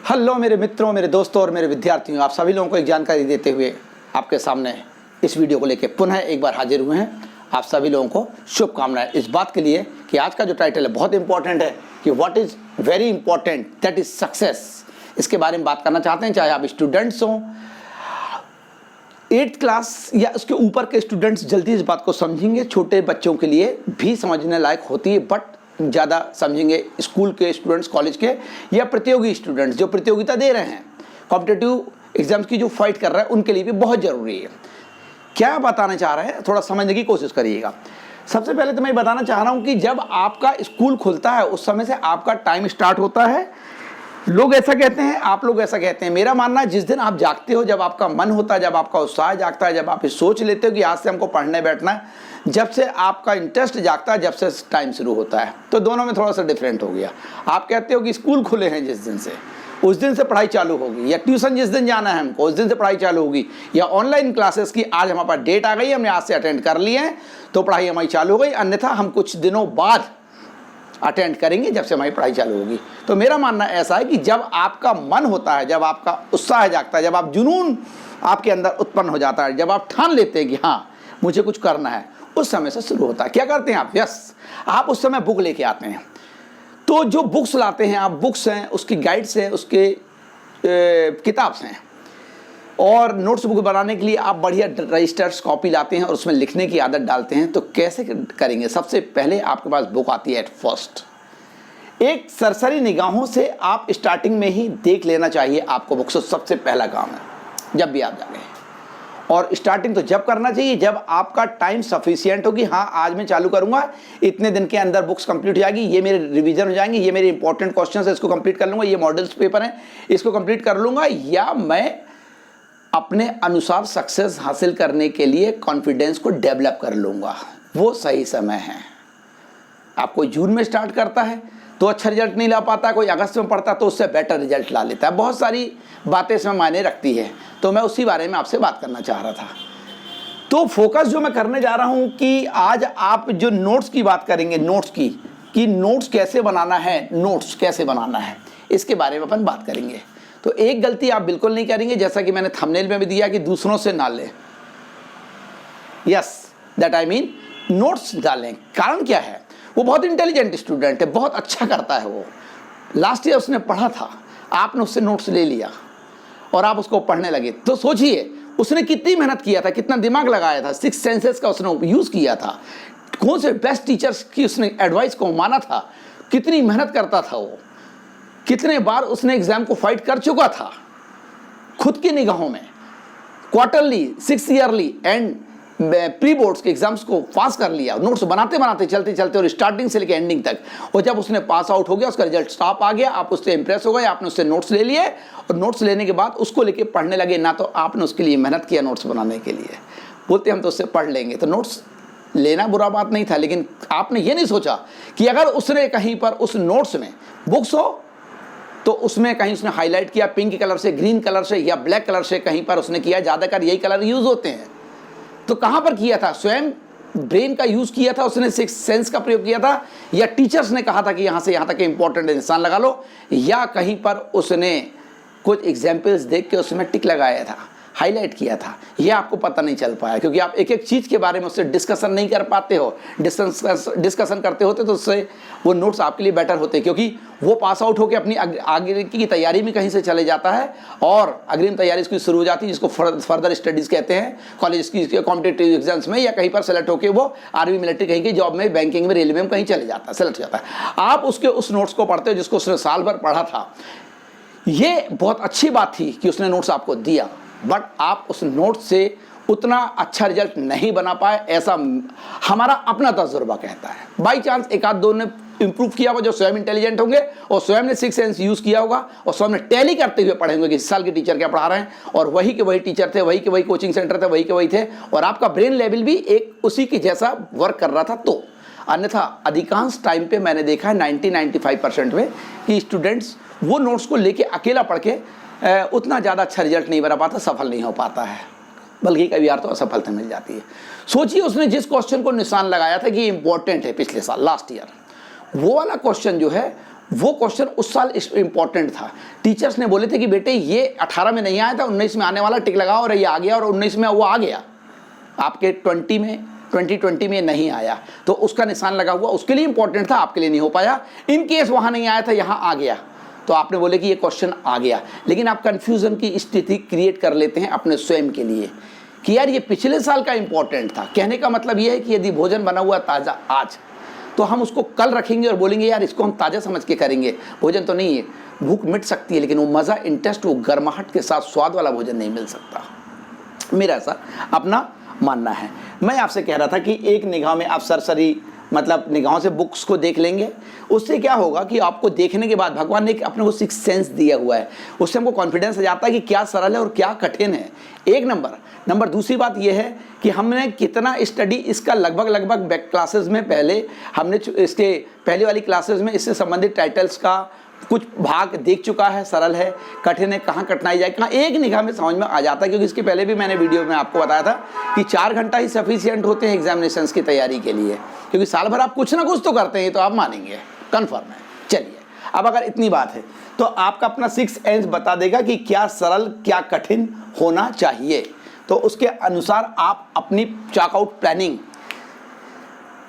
Hello मेरे मित्रों, मेरे दोस्तों और मेरे विद्यार्थियों, आप सभी लोगों को एक जानकारी देते हुए आपके सामने इस वीडियो को लेकर पुनः एक बार हाजिर हुए हैं। आप सभी लोगों को शुभकामनाएं इस बात के लिए कि आज का जो टाइटल है बहुत इंपॉर्टेंट है कि what is very important that is success. इसके बारे में बात करना चाहते हैं, चाहे आप स्टूडेंट्स हों 8th क्लास या उसके ऊपर के स्टूडेंट्स जल्दी इस बात को समझेंगे। छोटे बच्चों के लिए भी समझने लायक होती है, बट ज़्यादा समझेंगे स्कूल के स्टूडेंट्स, कॉलेज के या प्रतियोगी स्टूडेंट्स जो प्रतियोगिता दे रहे हैं, कॉम्पिटिटिव एग्जाम्स की जो फाइट कर रहे हैं, उनके लिए भी बहुत ज़रूरी है। क्या बताना चाह रहे हैं, थोड़ा समझने की कोशिश करिएगा। सबसे पहले तो मैं बताना चाह रहा हूँ कि जब आपका स्कूल खुलता है उस समय से आपका टाइम स्टार्ट होता है। लोग ऐसा कहते हैं, आप लोग ऐसा कहते हैं। मेरा मानना है जिस दिन आप जागते हो, जब आपका मन होता है, जब आपका उत्साह जागता है, जब आप सोच लेते हो कि आज से हमको पढ़ने बैठना है, जब से आपका इंटरेस्ट जागता है, जब से टाइम शुरू होता है, तो दोनों में थोड़ा सा डिफरेंट हो गया। आप कहते हो कि स्कूल खुले हैं जिस दिन से, उस दिन से पढ़ाई चालू होगी, या ट्यूशन जिस दिन जाना है हमको उस दिन से पढ़ाई चालू होगी, या ऑनलाइन क्लासेस की आज हमारे पास डेट आ गई, हमने आज से अटेंड कर लिए हैं तो पढ़ाई हमारी चालू हो गई, अन्यथा हम कुछ दिनों बाद अटेंड करेंगे जब से हमारी पढ़ाई चालू होगी। तो मेरा मानना ऐसा है कि जब आपका मन होता है, जब आपका उत्साह जागता है, जब आप जुनून आपके अंदर उत्पन्न हो जाता है, जब आप ठान लेते हैं कि हाँ मुझे कुछ करना है, उस समय से शुरू होता है। क्या करते हैं आप? यस, आप उस समय बुक लेके आते हैं। तो जो बुक्स लाते हैं आप, बुक्स हैं, उसकी गाइड्स हैं, उसके किताब हैं, और नोट्स बुक बनाने के लिए आप बढ़िया रजिस्टर्स कॉपी लाते हैं और उसमें लिखने की आदत डालते हैं। तो कैसे करेंगे? सबसे पहले आपके पास बुक आती है एट फर्स्ट। एक सरसरी निगाहों से आप स्टार्टिंग में ही देख लेना चाहिए आपको बुक्स। सबसे पहला काम है जब भी आप जाएंगे, और स्टार्टिंग तो जब करना चाहिए जब आपका टाइम सफिशिएंट होगी। हाँ, आज मैं चालू करूंगा, इतने दिन के अंदर बुक्स कंप्लीट हो जाएगी, ये मेरे रिवीजन हो जाएंगे, ये मेरे इंपॉर्टेंट क्वेश्चंस है, इसको कंप्लीट कर लूंगा, ये मॉडल्स पेपर है, इसको कंप्लीट कर लूंगा, या मैं अपने अनुसार सक्सेस हासिल करने के लिए कॉन्फिडेंस को डेवलप कर लूँगा। वो सही समय है। आप कोई जून में स्टार्ट करता है तो अच्छा रिजल्ट नहीं ला पाता, कोई अगस्त में पढ़ता तो उससे बेटर रिजल्ट ला लेता है। बहुत सारी बातें इसमें मायने रखती है, तो मैं उसी बारे में आपसे बात करना चाह रहा था। तो फोकस जो मैं करने जा रहा हूँ कि आज आप जो नोट्स की बात करेंगे, नोट्स की कि नोट्स कैसे बनाना है, नोट्स कैसे बनाना है, इसके बारे में अपन बात करेंगे। तो एक गलती आप बिल्कुल नहीं करेंगे, जैसा कि मैंने थंबनेल में भी दिया कि दूसरों से ना लें। Yes, that I mean notes डालें। कारण क्या है? वो बहुत इंटेलिजेंट स्टूडेंट है, बहुत अच्छा करता है। वो लास्ट ईयर उसने पढ़ा था, आपने उससे नोट्स ले लिया और आप उसको पढ़ने लगे, तो सोचिए उसने कितनी मेहनत किया था, कितना दिमाग लगाया था, 6 सेंसेस का उसने यूज़ किया था, कौन से बेस्ट टीचर्स की उसने एडवाइस को माना था, कितनी मेहनत करता था वो, कितने बार उसने एग्जाम को फाइट कर चुका था खुद की निगाहों में। Quarterly, 6 yearly and pre boards के एग्जाम्स को पास कर लिया, नोट्स बनाते बनाते चलते चलते और स्टार्टिंग से लेकर एंडिंग तक। और जब उसने पास आउट हो गया, उसका रिजल्ट टॉप आ गया, आप उससे इंप्रेस हो गए, आपने उससे नोट्स ले लिए, और नोट्स लेने के बाद उसको लेके पढ़ने लगे। ना तो आपने उसके लिए मेहनत किया नोट्स बनाने के लिए, बोलते हम तो उससे पढ़ लेंगे। तो नोट्स लेना बुरा बात नहीं था, लेकिन आपने ये नहीं सोचा कि अगर उसने कहीं पर उस नोट्स में बुक्स हो तो उसमें कहीं उसने हाईलाइट किया पिंक कलर से, ग्रीन कलर से या ब्लैक कलर से, कहीं पर उसने किया, ज़्यादातर यही कलर यूज़ होते हैं। तो कहाँ पर किया था? स्वयं ब्रेन का यूज़ किया था उसने, 6 सेंस का प्रयोग किया था, या टीचर्स ने कहा था कि यहाँ से यहाँ तक इंपॉर्टेंट निशान लगा लो, या कहीं पर उसने कुछ एग्जाम्पल्स देख के उसमें टिक लगाया था, हाईलाइट किया था? ये आपको पता नहीं चल पाया, क्योंकि आप एक एक चीज़ के बारे में उससे डिस्कशन नहीं कर पाते हो। डिस्कशन करते होते तो उससे वो नोट्स आपके लिए बेटर होते, क्योंकि वो पास आउट होकर अपनी आगे की तैयारी में कहीं से चले जाता है और अग्रिम तैयारी इसकी शुरू हो जाती है, जिसको फर्दर स्टडीज़ कहते हैं। कॉलेज की कॉम्पिटिटिव एग्जाम्स में या कहीं पर सेलेक्ट होकर वो आर्मी, मिलिट्री, कहीं की जॉब में, बैंकिंग में, रेलवे में कहीं चले जाता है, सेलेक्ट हो जाता है। आप उसके उस नोट्स को पढ़ते हो जिसको उसने साल भर पढ़ा था। ये बहुत अच्छी बात थी कि उसने नोट्स आपको दिया, बट आप उस नोट से उतना अच्छा रिजल्ट नहीं बना पाए, ऐसा हमारा अपना तजुर्बा कहता है। बाई चांस एक आध दो ने इंप्रूव किया होगा जो स्वयं इंटेलिजेंट होंगे और स्वयं ने 6 सेंस यूज़ किया होगा और स्वयं ने टैली करते हुए पढ़े होंगे कि इस साल के टीचर क्या पढ़ा रहे हैं, और वही के वही टीचर थे, वही के वही कोचिंग सेंटर थे, वही के वही थे, और आपका ब्रेन लेवल भी एक उसी के जैसा वर्क कर रहा था। तो अन्यथा अधिकांश टाइम पे मैंने देखा है 90-95% में कि स्टूडेंट्स वो नोट्स को लेके अकेला पढ़ के उतना ज़्यादा अच्छा रिजल्ट नहीं बना पाता, सफल नहीं हो पाता है, बल्कि कई बार तो असफलता मिल जाती है। सोचिए उसने जिस क्वेश्चन को निशान लगाया था कि इंपॉर्टेंट है पिछले साल, लास्ट ईयर, वो वाला क्वेश्चन जो है वो क्वेश्चन उस साल इंपॉर्टेंट था। टीचर्स ने बोले थे कि बेटे ये 18 में नहीं आया था, 19 में आने वाला, टिक लगाओ, और ये आ गया, और 19 में वो आ गया, आपके 2020 में नहीं आया, तो उसका निशान लगा हुआ, उसके लिए इंपॉर्टेंट था, आपके लिए नहीं हो पाया। इन केस वहाँ नहीं आया था, यहाँ आ गया, तो आपने बोले कि ये क्वेश्चन आ गया, लेकिन आप कन्फ्यूज़न की स्थिति क्रिएट कर लेते हैं अपने स्वयं के लिए कि यार ये पिछले साल का इंपॉर्टेंट था। कहने का मतलब ये है कि यदि भोजन बना हुआ ताज़ा आज, तो हम उसको कल रखेंगे और बोलेंगे यार इसको हम ताज़ा समझ के करेंगे। भोजन तो नहीं है, भूख मिट सकती है, लेकिन वो मज़ा, इंटरेस्ट, वो गर्माहट के साथ स्वाद वाला भोजन नहीं मिल सकता। मेरा ऐसा अपना मानना है। मैं आपसे कह रहा था कि एक निगाह में आप सरसरी मतलब निगाहों से बुक्स को देख लेंगे, उससे क्या होगा कि आपको देखने के बाद भगवान ने अपने को सिक्स सेंस दिया हुआ है, उससे हमको कॉन्फिडेंस आ जाता है कि क्या सरल है और क्या कठिन है। एक नंबर दूसरी बात यह है कि हमने कितना स्टडी इसका लगभग बैक क्लासेस में पहले हमने इसके पहले वाली क्लासेस में इससे संबंधित टाइटल्स का कुछ भाग देख चुका है, सरल है, कठिन है, कहाँ कठिनाई जाए, कहाँ एक निगाह में समझ में आ जाता है। क्योंकि इसके पहले भी मैंने वीडियो में आपको बताया था कि 4 घंटा ही सफिशिएंट होते हैं एग्जामिनेशंस की तैयारी के लिए, क्योंकि साल भर आप कुछ ना कुछ तो करते हैं, तो आप मानेंगे, कन्फर्म है। चलिए, अब अगर इतनी बात है तो आपका अपना 6 सेंस बता देगा कि क्या सरल क्या कठिन होना चाहिए, तो उसके अनुसार आप अपनी चॉकआउट प्लानिंग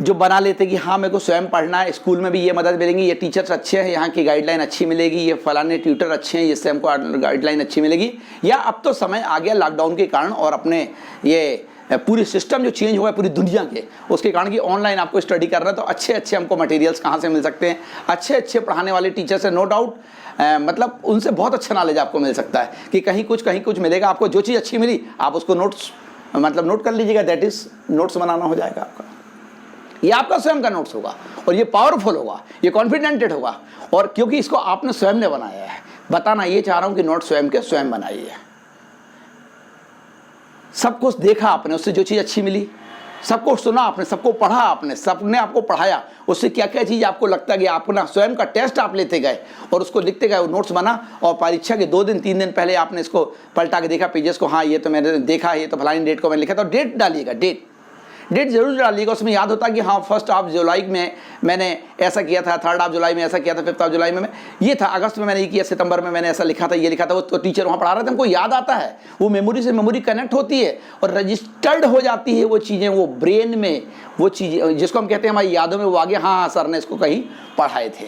जो बना लेते कि हाँ मेरे को स्वयं पढ़ना है, स्कूल में भी ये मदद मिलेंगी, ये टीचर्स अच्छे हैं, यहाँ की गाइडलाइन अच्छी मिलेगी, ये फलाने ट्यूटर अच्छे हैं, जिससे हमको गाइडलाइन अच्छी मिलेगी। या अब तो समय आ गया लॉकडाउन के कारण और अपने ये पूरी सिस्टम जो चेंज हुआ है पूरी दुनिया के, उसके कारण कि ऑनलाइन आपको स्टडी कर रहे हैं, तो अच्छे हमको मटेरियल्स कहाँ से मिल सकते हैं, अच्छे पढ़ाने वाले टीचर से नो डाउट मतलब उनसे बहुत अच्छा नॉलेज आपको मिल सकता है कि कहीं कुछ मिलेगा आपको। जो चीज़ अच्छी मिली आप उसको नोट्स मतलब नोट कर लीजिएगा, दैट इज़ नोट्स बनाना हो जाएगा आपका। ये आपका स्वयं का नोट्स होगा और ये पावरफुल होगा, ये कॉन्फिडेंटेड होगा, और क्योंकि इसको आपने स्वयं ने बनाया है। बताना ये चाह रहा हूँ कि नोट स्वयं के स्वयं बनाइए। सब कुछ देखा आपने, उससे जो चीज़ अच्छी मिली, सबको सुना आपने, सबको पढ़ा आपने, सबने आपको पढ़ाया, उससे क्या क्या चीज़ आपको लगता है कि अपना स्वयं का टेस्ट आप लेते गए और उसको लिखते गए, वो नोट्स बना, और परीक्षा के 2 दिन 3 दिन पहले आपने इसको पलटा के देखा पेजेस को, हाँ ये तो मैंने देखा, ये तो फलानी डेट को मैंने लिखा था। डेट डालिएगा, डेट जरूर डालिएगा, उसमें याद होता कि हाँ 1 ऑफ जुलाई में मैंने ऐसा किया था, 3 ऑफ जुलाई में ऐसा किया था, 5 ऑफ जुलाई में ये था, अगस्त में मैंने ये किया, सितंबर में मैंने ऐसा लिखा था, ये लिखा था। वो तो टीचर वहाँ पढ़ा रहे थे, हमको याद आता है, वो मेमोरी से मेमोरी कनेक्ट होती है और रजिस्टर्ड हो जाती है वो चीज़ें, वो ब्रेन में वो चीज़ें जिसको हम कहते हैं हमारी यादों में वो आ गया, हाँ सर ने इसको कहीं पढ़ाए थे,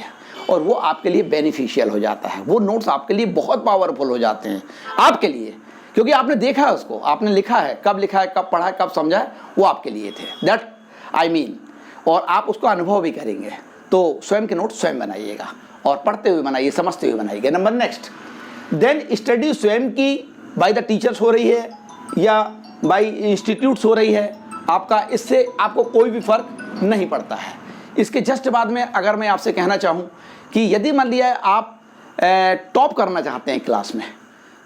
और वो आपके लिए बेनिफिशियल हो जाता है। वो नोट्स आपके लिए बहुत पावरफुल हो जाते हैं आपके लिए, क्योंकि आपने देखा है उसको, आपने लिखा है, कब लिखा है, कब पढ़ा है, कब समझा है, वो आपके लिए थे, दैट आई मीन। और आप उसको अनुभव भी करेंगे, तो स्वयं के नोट स्वयं बनाइएगा और पढ़ते हुए बनाइए, समझते हुए बनाइएगा। नंबर नेक्स्ट, देन स्टडी स्वयं की बाय द टीचर्स हो रही है या बाय इंस्टीट्यूट्स हो रही है, आपका इससे आपको कोई भी फर्क नहीं पड़ता है। इसके जस्ट बाद में अगर मैं आपसे कहना चाहूँ कि यदि मान लिया आप टॉप करना चाहते हैं क्लास में,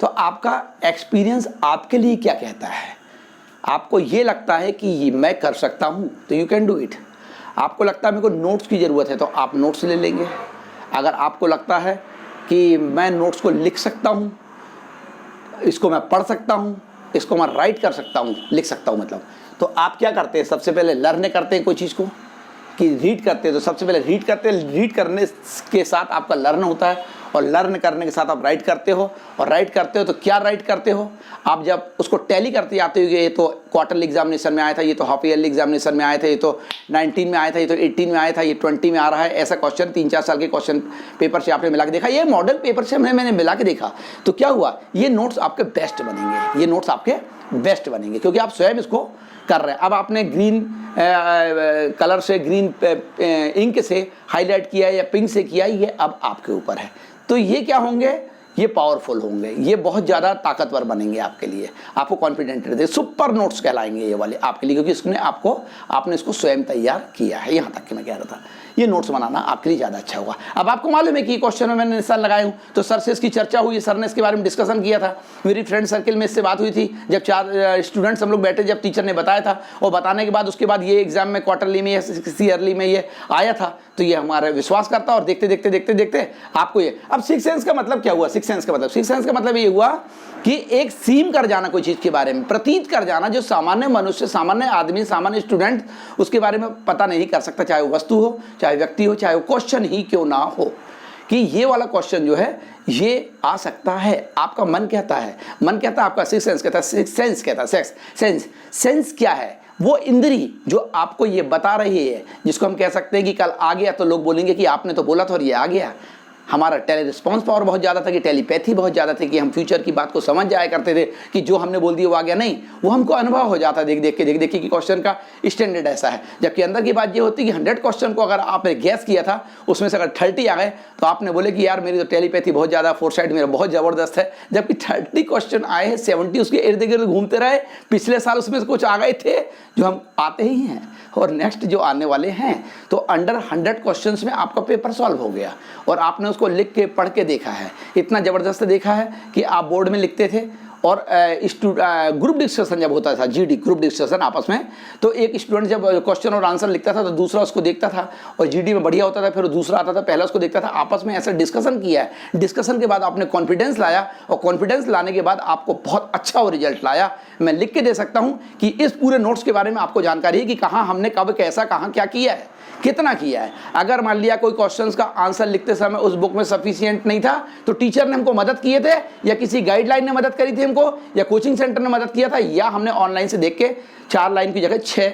तो आपका एक्सपीरियंस आपके लिए क्या कहता है। आपको ये लगता है कि ये मैं कर सकता हूँ, तो यू कैन डू इट। आपको लगता है मेरे को नोट्स की ज़रूरत है, तो आप नोट्स ले लेंगे। अगर आपको लगता है कि मैं नोट्स को लिख सकता हूँ, इसको मैं पढ़ सकता हूँ, इसको मैं राइट कर सकता हूँ, लिख सकता हूँ मतलब, तो आप क्या करते हैं, सबसे पहले लर्न करते हैं कोई चीज़ को कि रीड करते हैं, तो सबसे पहले रीड करते हैं। रीड करने के साथ आपका लर्न होता है, और लर्न करने के साथ आप राइट करते हो, और राइट करते हो तो क्या राइट करते हो, आप जब उसको टैली करते आते हो, ये तो क्वार्टरली एग्जामिनेशन में आया था, ये तो हाफ ईयरली एग्जामिनेशन में आया था, ये तो 19 में आया था, ये तो 18 में आया था, ये 20 में आ रहा है, ऐसा क्वेश्चन 3-4 साल के क्वेश्चन पेपर से आपने मिला के देखा, ये मॉडल पेपर से मैंने मिला के देखा, तो क्या हुआ, ये नोट्स आपके बेस्ट बनेंगे, ये नोट्स आपके बेस्ट बनेंगे, क्योंकि आप स्वयं इसको कर रहे हैं। अब आपने ग्रीन कलर से, ग्रीन इंक से हाईलाइट किया या पिंक से किया, ये अब आपके ऊपर है। तो ये क्या होंगे, ये पावरफुल होंगे, ये बहुत ज़्यादा ताकतवर बनेंगे आपके लिए, आपको कॉन्फिडेंट रहते, सुपर नोट्स कहलाएंगे ये वाले आपके लिए, क्योंकि इसने आपने इसको स्वयं तैयार किया है। यहाँ तक कि मैं कह रहा था ये नोट्स बनाना आपके लिए ज़्यादा अच्छा होगा। अब आपको मालूम है कि क्वेश्चन में मैंने निशान लगाया हूँ, तो सर से इसकी चर्चा हुई, सर ने इसके बारे में डिस्कशन किया था, मेरी फ्रेंड सर्किल में इससे बात हुई थी, जब 4 स्टूडेंट्स हम लोग बैठे, जब टीचर ने बताया था, और बताने के बाद उसके बाद ये एग्जाम में क्वार्टरली में या किसी ईयरली में ये आया था, तो ये हमारा विश्वास करता, और देखते देखते आपको ये। अब 6 सेंस का मतलब क्या हुआ, 6 सेंस का मतलब ये हुआ कि एक सीम कर जाना कोई चीज़ के बारे में, प्रतीत कर जाना, जो सामान्य मनुष्य, सामान्य आदमी, सामान्य स्टूडेंट उसके बारे में पता नहीं कर सकता, चाहे वो वस्तु हो, चाहे व्यक्ति हो, चाहे वो क्वेश्चन ही क्यों ना हो। कि ये वाला क्वेश्चन जो है ये आ सकता है। आपका मन कहता है, आपका सिक्स सेंस कहता है, सेंस क्या है? वो इंद्री जो आपको ये बता रही है, जिसको हम कह सकते हैं कि कल आ गया तो लोग बोलेंगे कि आपने तो बोला था और ये आ गया। हमारा टेली रिस्पॉन्स पावर बहुत ज़्यादा था, कि टेलीपैथी बहुत ज़्यादा थी, कि हम फ्यूचर की बात को समझ जाया करते थे कि जो हमने बोल दिया वो आ गया। नहीं, वो हमको अनुभव हो जाता देख देख के कि क्वेश्चन का स्टैंडर्ड ऐसा है। जबकि अंदर की बात ये होती है कि 100 क्वेश्चन को अगर आपने गैस किया था, उसमें से अगर 30 आ गए तो आपने बोले कि यार मेरी तो टेलीपैथी बहुत ज़्यादा, फोरसाइट मेरा बहुत ज़बरदस्त है। जबकि 30 क्वेश्चन आए हैं, 70 उसके इर्द गिर्द घूमते रहे। पिछले साल उसमें से कुछ आ गए थे जो हम आते ही हैं, और नेक्स्ट जो आने वाले हैं। तो अंडर 100 क्वेश्चंस में आपका पेपर सॉल्व हो गया और आपने उसको लिख के पढ़ के देखा है। इतना ज़बरदस्त देखा है कि आप बोर्ड में लिखते थे और ग्रुप डिस्कशन जब होता था, जीडी ग्रुप डिस्कशन आपस में, तो एक स्टूडेंट जब क्वेश्चन और आंसर लिखता था तो दूसरा उसको देखता था और जीडी में बढ़िया होता था, फिर दूसरा आता था, पहला उसको देखता था। आपस में ऐसा डिस्कशन किया है। डिस्कशन के बाद आपने कॉन्फिडेंस लाया और कॉन्फिडेंस लाने के बाद आपको बहुत अच्छा वो रिजल्ट लाया। मैं लिख के दे सकता हूँ कि इस पूरे नोट्स के बारे में आपको जानकारी है कि कहाँ हमने कब कैसा कहाँ क्या किया है, कितना किया है। अगर मान लिया कोई क्वेश्चंस का आंसर लिखते समय उस बुक में सफिशिएंट नहीं था तो टीचर ने हमको मदद किए थे, या किसी गाइडलाइन ने मदद करी थी हमको, या कोचिंग सेंटर ने मदद किया था, या हमने ऑनलाइन से देख के 4 लाइन की जगह 6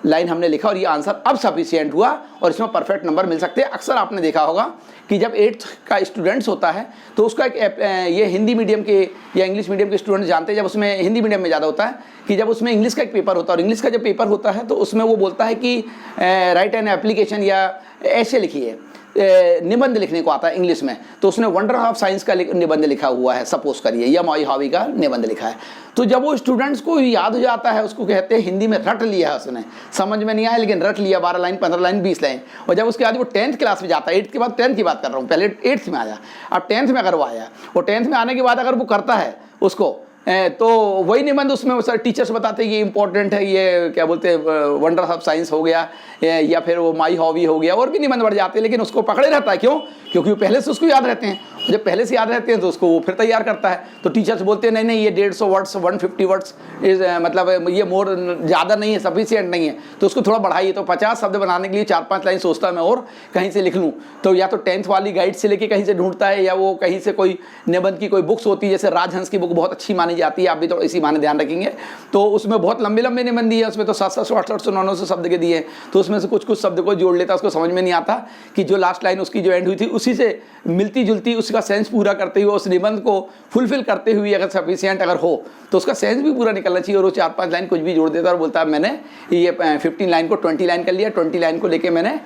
लाइन हमने लिखा और ये आंसर अब सफिशिएंट हुआ और इसमें परफेक्ट नंबर मिल सकते हैं। अक्सर आपने देखा होगा कि जब 8th का स्टूडेंट्स होता है तो उसका एक ये हिंदी मीडियम के या इंग्लिश मीडियम के स्टूडेंट्स जानते हैं, जब उसमें हिंदी मीडियम में ज़्यादा होता है कि जब उसमें इंग्लिश का एक पेपर होता है, और इंग्लिश का जब पेपर होता है तो उसमें वो बोलता है कि राइट एन एप्लीकेशन या ऐसे लिखिए, निबंध लिखने को आता है इंग्लिश में, तो उसने वंडर ऑफ साइंस का निबंध लिखा हुआ है, सपोज करिए, या माई हॉबी का निबंध लिखा है। तो जब वो स्टूडेंट्स को याद हो जाता है, उसको कहते हैं हिंदी में रट लिया है उसने, समझ में नहीं आया लेकिन रट लिया, 12 लाइन 15 लाइन 20 लाइन। और जब उसके बाद वो 10th क्लास में जाता है, 8th के बाद 10th की बात कर रहा हूँ, पहले 8th में आया, अब 10th में अगर वो आया, वो 10th में आने के बाद अगर वो करता है उसको, तो वही निबंध उसमें सर टीचर्स बताते हैं ये इंपॉर्टेंट है, ये क्या बोलते हैं वंडर ऑफ साइंस हो गया, या फिर वो माई हॉबी हो गया, और भी निबंध बढ़ जाते हैं, लेकिन उसको पकड़े रहता है। क्यों? क्योंकि वो पहले से उसको याद रहते हैं। जब पहले से याद रहते हैं तो उसको वो फिर तैयार करता है। तो टीचर्स बोलते हैं नहीं नहीं ये 150 वर्ड्स 150 वर्ड्स इज मतलब ये मोर ज़्यादा नहीं है, सफिशिएंट नहीं है, तो उसको थोड़ा बढ़ाइए। तो 50 शब्द बनाने के लिए 4-5 लाइन सोचता मैं और कहीं से लिख लूँ, तो या तो 10th वाली गाइड से लेके कहीं से ढूंढता है, या वो कहीं से कोई निबंध की कोई बुक्स होती है, जैसे राजहंस की बुक बहुत अच्छी मानी जाती है, आप भी तो इसी माने ध्यान रखेंगे। तो उसमें बहुत लंबे लंबे निबंध दिए, उसमें तो 700 800 900 शब्द के दिए, तो उसमें से कुछ कुछ शब्द को जोड़ लेता, उसको समझ में नहीं आता कि जो लास्ट लाइन उसकी जो एंड हुई थी उसी से मिलती जुलती उसका सेंस पूरा करते हुए, उस निबंध को फुलफिल करते हुए अगर सफिशिएंट अगर हो तो उसका सेंस भी पूरा निकलना चाहिए। और वो 4-5 लाइन कुछ भी जोड़ देता है और बोलता है मैंने ये 15 लाइन को 20 लाइन कर लिया, 20 लाइन को लेके मैंने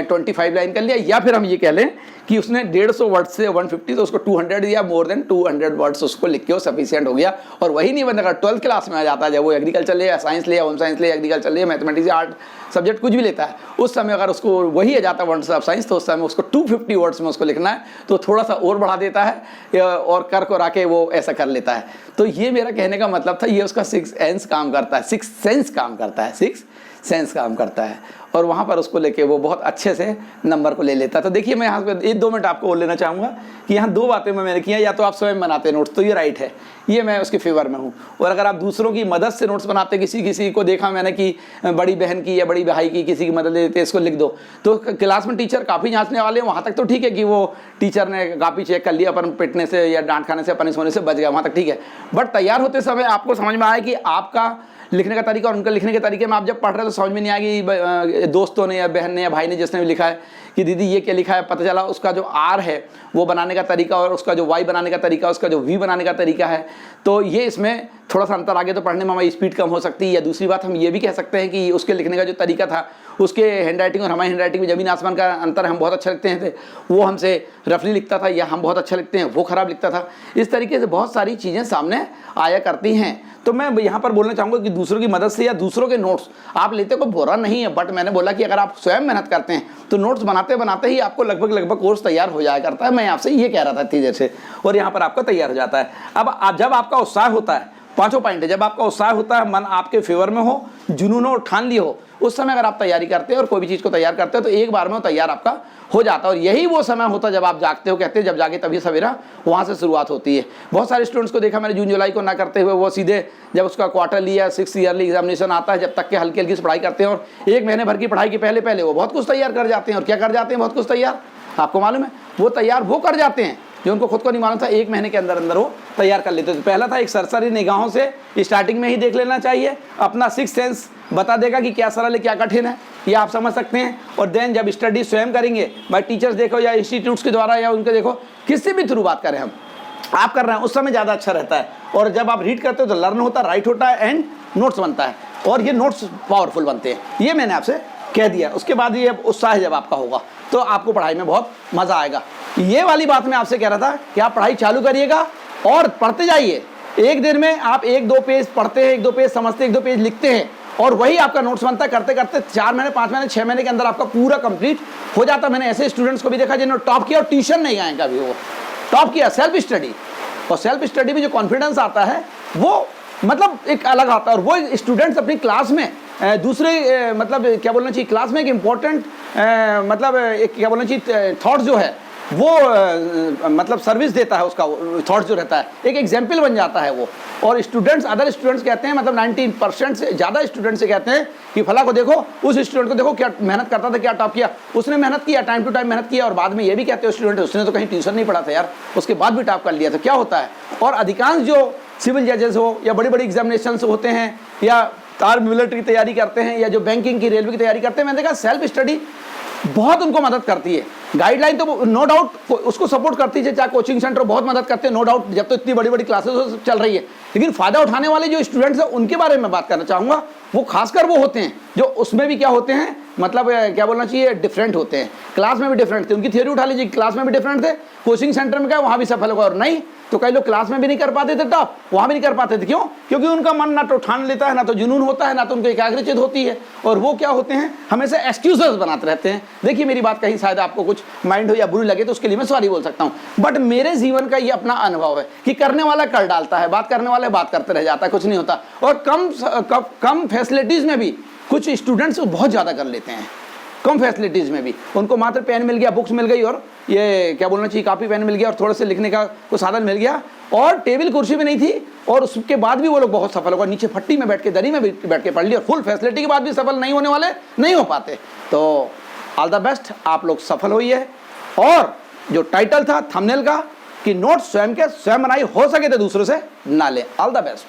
25 लाइन कर लिया। या फिर हम ये कह लें कि उसने 150 वर्ड से 150 तो उसको 200 या मोर देन 200 वर्ड्स उसको लिख के वो सफिशिएंट हो गया। और वही निबंध अगर 12th क्लास में आ जाता है, जब वो एग्रीकल्चर ले या साइंस ले या होम साइंस ले, एग्रीकल्चर ले, मैथमेटिक्स या आर्ट सब्जेक्ट कुछ भी लेता है, उस समय अगर उसको वही आ जाता है वंडर्स ऑफ साइंस, तो उस समय उसको 250 वर्ड्स में उसको लिखना है, तो थोड़ा सा और बढ़ा देता है और कर को राके वो ऐसा कर लेता है। तो ये मेरा कहने का मतलब था, ये उसका 6th सेंस काम करता है, 6th सेंस काम करता है, 6th सेंस काम करता है, और वहाँ पर उसको लेके वो बहुत अच्छे से नंबर को ले लेता है। तो देखिए मैं यहाँ पे 1-2 मिनट आपको और लेना चाहूँगा कि यहाँ 2 बातें मैंने की हैं, या तो आप स्वयं बनाते नोट्स, तो ये राइट है, ये मैं उसके फेवर में हूँ। और अगर आप दूसरों की मदद से नोट्स बनाते, किसी को देखा मैंने कि बड़ी बहन की या बड़ी भाई की किसी की मदद लेते, इसको लिख दो, तो क्लास में टीचर काफ़ी जाँचने वाले हैं, वहाँ तक तो ठीक है कि वो टीचर ने काफ़ी चेक कर लिया, अपन पिटने से या डांट खाने से पनिश होने से बच गया, वहाँ तक ठीक है। बट तैयार होते समय आपको समझ में आया कि आपका लिखने का तरीका और उनका लिखने के तरीके में आप जब पढ़ रहे हो तो समझ में नहीं आएगी, दोस्तों ने या बहन ने या भाई ने जिसने भी लिखा है कि दीदी ये क्या लिखा है, पता चला उसका जो आर है वो बनाने का तरीका और उसका जो वाई बनाने का तरीका, उसका जो वी बनाने का तरीका है, तो ये इसमें थोड़ा सा अंतर आगे तो पढ़ने में हमारी स्पीड कम हो सकती है। या दूसरी बात हम ये भी कह सकते हैं कि उसके लिखने का जो तरीका था, उसके हैंड राइटिंग और हमारी हैंड राइटिंग में ज़मीन आसमान का अंतर, हम बहुत अच्छा लिखते हैं वो हमसे रफली लिखता था, या हम बहुत अच्छा लिखते हैं वो ख़राब लिखता था। इस तरीके से बहुत सारी चीज़ें सामने आया करती हैं। तो मैं यहाँ पर बोलना चाहूँगा कि दूसरों की मदद से या दूसरों के नोट्स आप लेते को बुरा नहीं है, बट मैंने बोला कि अगर आप स्वयं मेहनत करते हैं तो नोट्स बनाते बनाते ही आपको लगभग कोर्स तैयार हो जाया करता है। मैं आपसे ये कह रहा था इतनी देर से, और यहाँ पर आपका तैयार हो जाता है। अब जब आपका उत्साह होता है, 5 पॉइंट है, जब आपका उत्साह होता है, मन आपके फेवर में हो, जुनून हो, ठान ली हो, उस समय अगर आप तैयारी करते हैं और कोई भी चीज़ को तैयार करते हो तो एक बार में वो तैयार आपका हो जाता है। और यही वो समय होता है जब आप जागते हो, कहते हैं जब जागे तभी सवेरा, वहाँ से शुरुआत होती है। बहुत सारे स्टूडेंट्स को देखा मैंने जून जुलाई को ना करते हुए, वो सीधे जब उसका क्वार्टरली या 6th ईयरली एग्जामिनेशन आता है, जब तक के हल्की हल्की से पढ़ाई करते हैं और 1 महीने भर की पढ़ाई के पहले वो बहुत कुछ तैयार कर जाते हैं। और क्या कर जाते हैं बहुत कुछ तैयार, आपको मालूम है, वो तैयार वो कर जाते हैं जो उनको खुद को नहीं मालूम था, 1 महीने के अंदर अंदर वो तैयार कर लेते थे। पहला था एक सरसरी निगाहों से स्टार्टिंग में ही देख लेना चाहिए, अपना 6th सेंस बता देगा कि क्या सरल है क्या कठिन है, ये आप समझ सकते हैं। और देन जब स्टडी स्वयं करेंगे, भाई टीचर्स देखो या इंस्टीट्यूट्स के द्वारा या उनके देखो, किसी भी थ्रू बात करें हम, आप कर रहे हैं उस समय ज़्यादा अच्छा रहता है। और जब आप रीड करते हो तो लर्न होता है, राइट होता है एंड नोट्स बनता है, और ये नोट्स पावरफुल बनते हैं। ये मैंने आपसे कह दिया। उसके बाद ये उत्साह जब आपका होगा तो आपको पढ़ाई में बहुत मज़ा आएगा। ये वाली बात मैं आपसे कह रहा था कि आप पढ़ाई चालू करिएगा और पढ़ते जाइए। एक दिन में आप 1-2 पेज पढ़ते हैं, 1-2 पेज समझते हैं, 1-2 पेज लिखते हैं, और वही आपका नोट्स बनता है। करते करते 4 महीने, 5 महीने, 6 महीने के अंदर आपका पूरा कंप्लीट हो जाता है। मैंने ऐसे स्टूडेंट्स को भी देखा जिन्होंने टॉप किया और ट्यूशन नहीं गए कभी, वो टॉप किया सेल्फ स्टडी। और सेल्फ स्टडी में जो कॉन्फिडेंस आता है वो मतलब एक अलग आता है। और वो स्टूडेंट्स अपनी क्लास में दूसरे मतलब क्या बोलना चाहिए, क्लास में एक इम्पॉर्टेंट मतलब एक क्या बोलना चाहिए थॉट्स जो है वो मतलब सर्विस देता है, उसका थॉट्स जो रहता है एक एग्जाम्पल बन जाता है वो। और स्टूडेंट्स, अदर स्टूडेंट्स कहते हैं, मतलब 90% से ज़्यादा स्टूडेंट्स से कहते हैं कि फला को देखो, उस स्टूडेंट को देखो क्या मेहनत करता था, क्या टॉप किया, उसने मेहनत किया, टाइम टू टाइम मेहनत किया। और बाद में ये भी कहते हैं स्टूडेंट, उसने तो कहीं ट्यूशन नहीं पढ़ा था यार, उसके बाद भी टॉप कर लिया। तो क्या होता है, और अधिकांश जो सिविल जजेस हो या बड़ी बड़ी एग्जामिनेशन होते हैं या आर्मी मिलिट्री की तैयारी करते हैं या जो बैंकिंग की, रेलवे की तैयारी करते हैं, मैंने देखा सेल्फ स्टडी बहुत उनको मदद करती है। गाइडलाइन तो नो डाउट उसको सपोर्ट करती है, चाहे कोचिंग सेंटर बहुत मदद करते हैं, नो डाउट, जब तो इतनी बड़ी बड़ी क्लासेस चल रही है। लेकिन फ़ायदा उठाने वाले जो स्टूडेंट्स हैं उनके बारे में बात करना चाहूँगा। वो खासकर वो होते हैं जो उसमें भी क्या होते हैं, मतलब क्या बोलना चाहिए, डिफरेंट होते हैं। क्लास में भी डिफरेंट थे, उनकी थ्योरी उठा लीजिए, क्लास में भी डिफरेंट थे, कोचिंग सेंटर में क्या वहाँ भी सफल होगा। और नहीं तो कई लोग क्लास में भी नहीं कर पाते थे टॉप, वहाँ भी नहीं कर पाते थे। क्यों? क्योंकि उनका मन ना तो ठान लेता है, ना तो जुनून होता है, ना तो उनको एकाग्रचित होती है। और वो क्या होते हैं, हमेशा एक्सक्यूजेस बनाते रहते हैं। देखिए मेरी बात कहीं शायद आपको कुछ माइंड हो या बुरी लगे तो उसके लिए मैं सॉरी बोल सकता हूँ, बट मेरे जीवन का ये अपना अनुभव है कि करने वाला कर डालता है, बात करने वाला बात करते रह जाता है, कुछ नहीं होता। और कम फैसिलिटीज़ में भी कुछ स्टूडेंट्स बहुत ज़्यादा कर लेते हैं। कम फैसिलिटीज़ में भी उनको मात्र पेन मिल गया, बुक्स मिल गई, और ये क्या बोलना चाहिए, कापी पेन मिल गया, और थोड़े से लिखने का कुछ साधन मिल गया, और टेबल कुर्सी भी नहीं थी, और उसके बाद भी वो लोग बहुत सफल होगा। नीचे फट्टी में बैठ के, दरी में बैठ के पढ़ लिया, और फुल फैसिलिटी के बाद भी सफल नहीं होने वाले नहीं हो पाते। तो ऑल द बेस्ट, आप लोग सफल होइए। और जो टाइटल था थंबनेल का कि नोट्स स्वयं के स्वयं बनाई, हो सके तो दूसरों से ना लें। All the best.